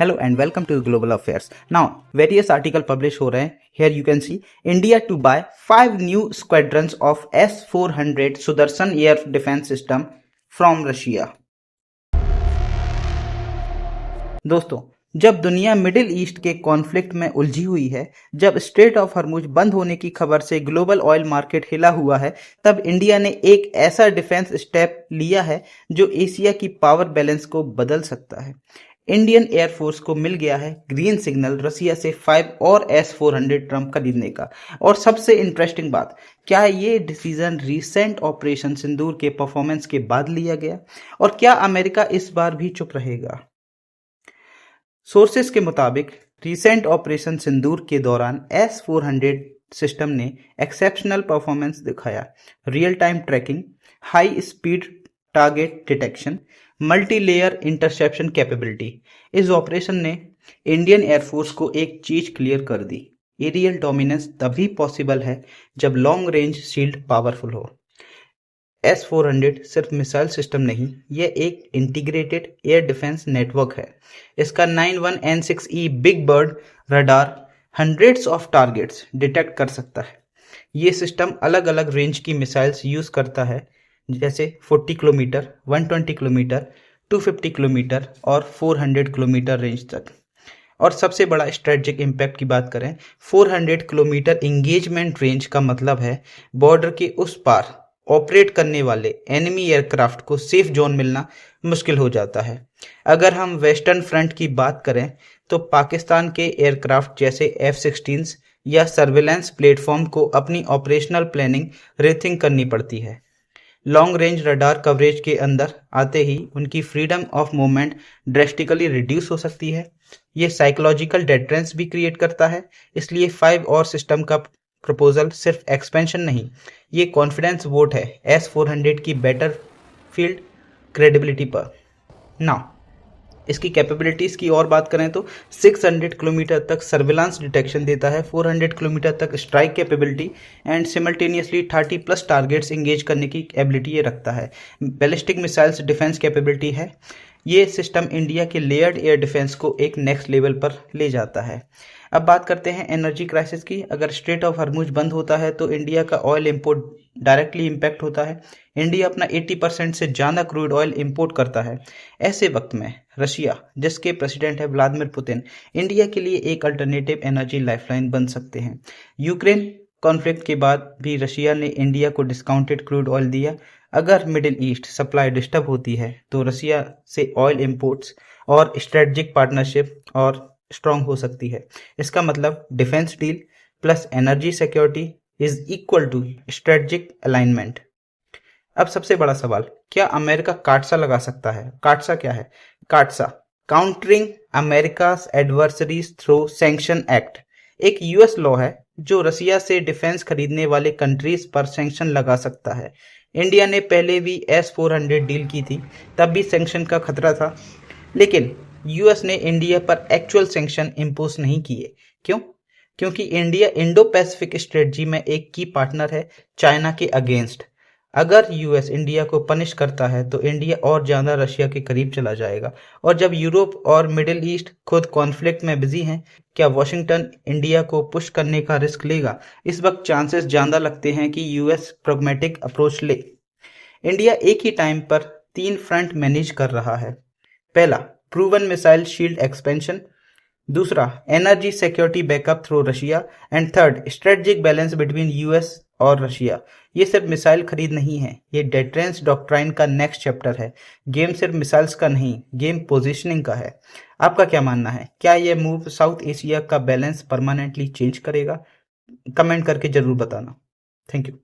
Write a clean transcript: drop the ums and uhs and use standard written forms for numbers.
Hello and welcome to Global Affairs. Now, various article publish हो रहे हैं. Here you can see India to buy 5 new squadrons of S-400 Sudarshan air defense system from Russia. दोस्तों, जब दुनिया middle east के conflict में उलझी हुई है, जब स्ट्रेट ऑफ हर्मुज बंद होने की खबर से ग्लोबल ऑयल मार्केट हिला हुआ है, तब इंडिया ने एक ऐसा डिफेंस स्टेप लिया है जो एशिया की पावर बैलेंस को बदल सकता है. इंडियन एयरफोर्स को मिल गया है ग्रीन सिग्नल रसिया से 5 और S-400 ट्रम्प खरीदने का. और सबसे इंटरेस्टिंग बात, क्या ये डिसीजन रिसेंट ऑपरेशन सिंदूर के परफॉर्मेंस के बाद लिया गया? और क्या अमेरिका इस बार भी चुप रहेगा? सोर्सेस के मुताबिक रिसेंट ऑपरेशन सिंदूर के दौरान S-400 सिस्टम ने एक्सेप्शनल परफॉर्मेंस दिखाया. Real time tracking, high speed target detection, multi layer interception capability. इस ऑपरेशन ने इंडियन एयरफोर्स को एक चीज क्लियर कर दी: एरियल डोमिनेंस तभी पॉसिबल है जब लॉन्ग रेंज शील्ड पावरफुल हो. S-400 सिर्फ मिसाइल सिस्टम नहीं, यह एक इंटीग्रेटेड एयर डिफेंस नेटवर्क है. इसका 91N6E big bird radar hundreds of targets detect कर सकता है. ये सिस्टम अलग अलग रेंज की मिसाइल्स यूज करता है, जैसे 40 किलोमीटर, 120 किलोमीटर, 250 किलोमीटर और 400 किलोमीटर रेंज तक. और सबसे बड़ा स्ट्रेटेजिक इम्पैक्ट की बात करें, 400 किलोमीटर इंगेजमेंट रेंज का मतलब है बॉर्डर के उस पार ऑपरेट करने वाले एनिमी एयरक्राफ्ट को सेफ जोन मिलना मुश्किल हो जाता है. अगर हम वेस्टर्न फ्रंट की बात करें तो पाकिस्तान के एयरक्राफ्ट जैसे F-16 या सर्विलेंस प्लेटफॉर्म को अपनी ऑपरेशनल प्लानिंग रीथिंक करनी पड़ती है. लॉन्ग रेंज रडार कवरेज के अंदर आते ही उनकी freedom of movement drastically reduce हो सकती है. ये साइकोलॉजिकल डेटरेंस भी क्रिएट करता है. इसलिए 5 और सिस्टम का प्रपोजल सिर्फ एक्सपेंशन नहीं, ये कॉन्फिडेंस वोट है S-400 की बेटर फील्ड क्रेडिबिलिटी पर. नाउ इसकी कैपेबिलिटीज़ की और बात करें तो 600 किलोमीटर तक सर्विलांस डिटेक्शन देता है, 400 किलोमीटर तक strike capability and simultaneously 30+ targets engage करने की एबिलिटी ये रखता है. बैलिस्टिक मिसाइल्स डिफेंस कैपेबिलिटी है. ये सिस्टम इंडिया के लेयर्ड एयर डिफेंस को एक नेक्स्ट लेवल पर ले जाता है. अब बात करते हैं एनर्जी क्राइसिस की. अगर स्ट्रेट ऑफ हर्मुज बंद होता है तो इंडिया का ऑयल इंपोर्ट डायरेक्टली इम्पैक्ट होता है. इंडिया अपना 80% से ज़्यादा क्रूड ऑयल इंपोर्ट करता है. ऐसे वक्त में रशिया, जिसके प्रेसिडेंट है व्लादिमीर पुतिन, इंडिया के लिए एक अल्टरनेटिव एनर्जी लाइफलाइन बन सकते हैं. यूक्रेन कॉन्फ्लिक्ट के बाद भी रशिया ने इंडिया को डिस्काउंटेड क्रूड ऑयल दिया. अगर मिडिल ईस्ट सप्लाई डिस्टर्ब होती है तो रशिया से ऑयल इंपोर्ट्स और स्ट्रेटजिक पार्टनरशिप और स्ट्रांग हो सकती है. इसका मतलब defence deal plus energy security is equal to strategic alignment. अब सबसे बड़ा सवाल, क्या अमेरिका काटसा लगा सकता है? काटसा क्या है? काटसा, countering America's adversaries through sanction act, एक यूएस लॉ है जो रसिया से डिफेंस खरीदने वाले कंट्रीज पर सैंक्शन लगा सकता है. इंडिया ने पहले भी S-400 डील की थी, तब भी सैंक्शन का खतरा था, लेकिन यूएस ने इंडिया पर एक्चुअल सैंक्शन इम्पोज नहीं किए. क्यों? क्योंकि इंडिया इंडो पैसिफिक स्ट्रेटजी में एक की पार्टनर है चाइना के अगेंस्ट. अगर यूएस इंडिया को पनिश करता है तो इंडिया और ज़्यादा रशिया के करीब चला जाएगा. और जब यूरोप और मिडिल ईस्ट खुद कॉन्फ्लिक्ट में बिजी हैं, क्या वॉशिंगटन इंडिया को पुश करने का रिस्क लेगा? इस वक्त चांसेस ज़्यादा लगते हैं कि यूएस प्रैग्मेटिक अप्रोच ले. इंडिया एक ही टाइम पर 3 फ्रंट मैनेज कर रहा है. पहला, प्रूवन मिसाइल शील्ड एक्सपेंशन. दूसरा, energy security backup through Russia. And third, strategic balance between US और रशिया. ये सिर्फ मिसाइल खरीद नहीं है, ये डेटरेंस डॉक्ट्राइन का नेक्स्ट चैप्टर है. गेम सिर्फ मिसाइल्स का नहीं, गेम पोजीशनिंग का है. आपका क्या मानना है? क्या ये मूव साउथ एशिया का बैलेंस परमानेंटली चेंज करेगा? कमेंट करके जरूर बताना. Thank you.